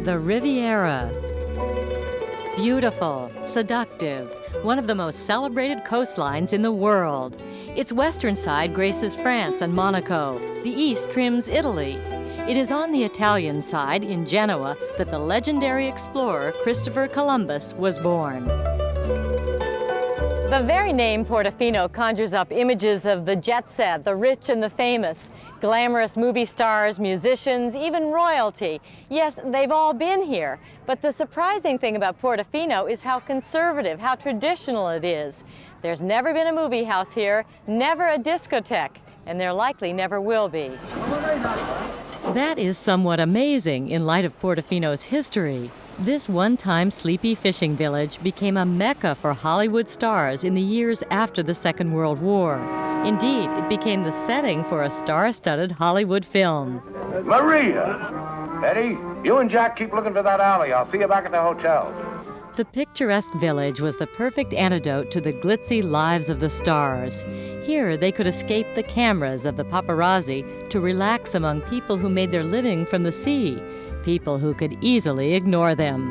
The Riviera. Beautiful, seductive, one of the most celebrated coastlines in the world. Its western side graces France and Monaco. The east trims Italy. It is on the Italian side, in Genoa, that the legendary explorer Christopher Columbus was born. The very name Portofino conjures up images of the jet set, the rich and the famous, glamorous movie stars, musicians, even royalty. Yes, they've all been here, but the surprising thing about Portofino is how conservative, how traditional it is. There's never been a movie house here, never a discotheque, and there likely never will be. That is somewhat amazing in light of Portofino's history. This one-time sleepy fishing village became a mecca for Hollywood stars in the years after the Second World War. Indeed, it became the setting for a star-studded Hollywood film. Maria! Eddie, you and Jack keep looking for that alley. I'll see you back at the hotel. The picturesque village was the perfect antidote to the glitzy lives of the stars. Here, they could escape the cameras of the paparazzi to relax among people who made their living from the sea, people who could easily ignore them.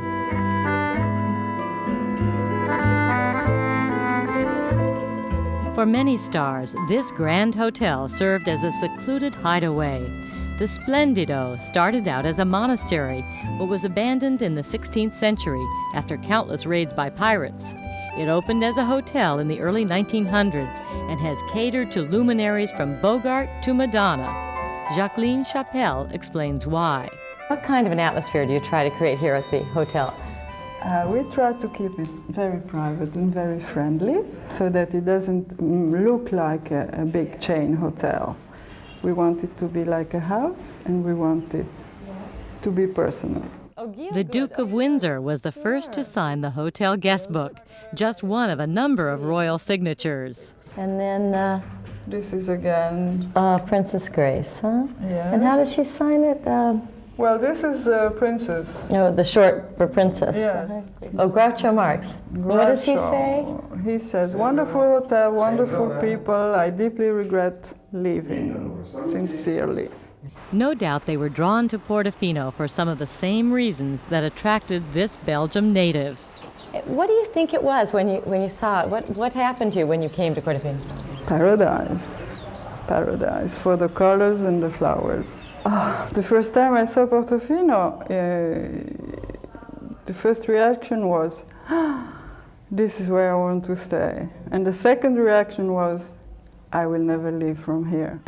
For many stars, this grand hotel served as a secluded hideaway. The Splendido started out as a monastery, but was abandoned in the 16th century after countless raids by pirates. It opened as a hotel in the early 1900s and has catered to luminaries from Bogart to Madonna. Jacqueline Chapelle explains why. What kind of an atmosphere do you try to create here at the hotel? We try to keep it very private and very friendly so that it doesn't look like a big chain hotel. We want it to be like a house, and we want it to be personal. The Duke of Windsor was the first to sign the hotel guest book, just one of a number of royal signatures. And then this is again Princess Grace, huh? Yes. And how did she sign it? Well, this is Princess. No, the short for Princess. Yes. Oh, Groucho Marx. What does he say? He says, "Wonderful hotel, wonderful people. I deeply regret leaving, sincerely." No doubt they were drawn to Portofino for some of the same reasons that attracted this Belgium native. What do you think it was when you saw it? What happened to you when you came to Portofino? Paradise. Paradise for the colors and the flowers. The first time I saw Portofino, the first reaction was, this is where I want to stay. And the second reaction was, I will never leave from here.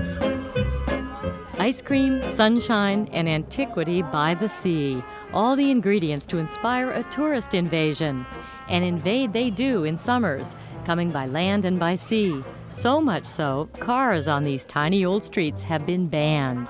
Ice cream, sunshine, and antiquity by the sea. All the ingredients to inspire a tourist invasion. And invade they do in summers, coming by land and by sea. So much so, cars on these tiny old streets have been banned.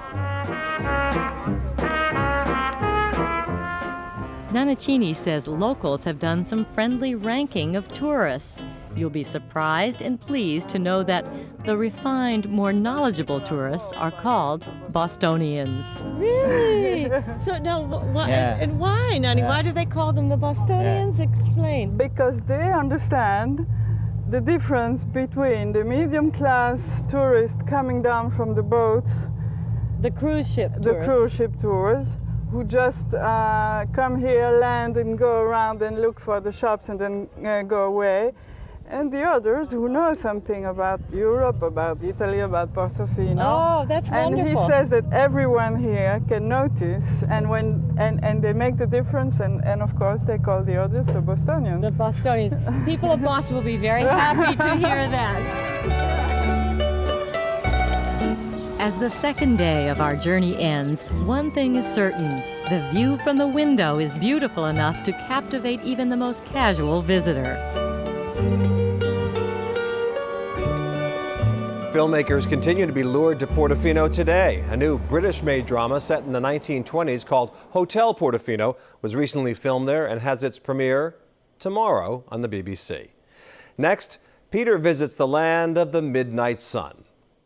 Nanacini says locals have done some friendly ranking of tourists. You'll be surprised and pleased to know that the refined, more knowledgeable tourists are called Bostonians. Really? So now, and why, Nani? Why do they call them the Bostonians? Explain. Because they understand the difference between the medium-class tourists coming down from the boats, the cruise ship tours, who just come here, land, and go around and look for the shops and then go away. And the others who know something about Europe, about Italy, about Portofino. Oh, that's wonderful. And he says that everyone here can notice, and they make the difference, and of course they call the others the Bostonians. The Bostonians. People of Boston will be very happy to hear that. As the second day of our journey ends, one thing is certain. The view from the window is beautiful enough to captivate even the most casual visitor. Filmmakers continue to be lured to Portofino today. A new British-made drama set in the 1920s called Hotel Portofino was recently filmed there and has its premiere tomorrow on the BBC. Next, Peter visits the land of the midnight sun.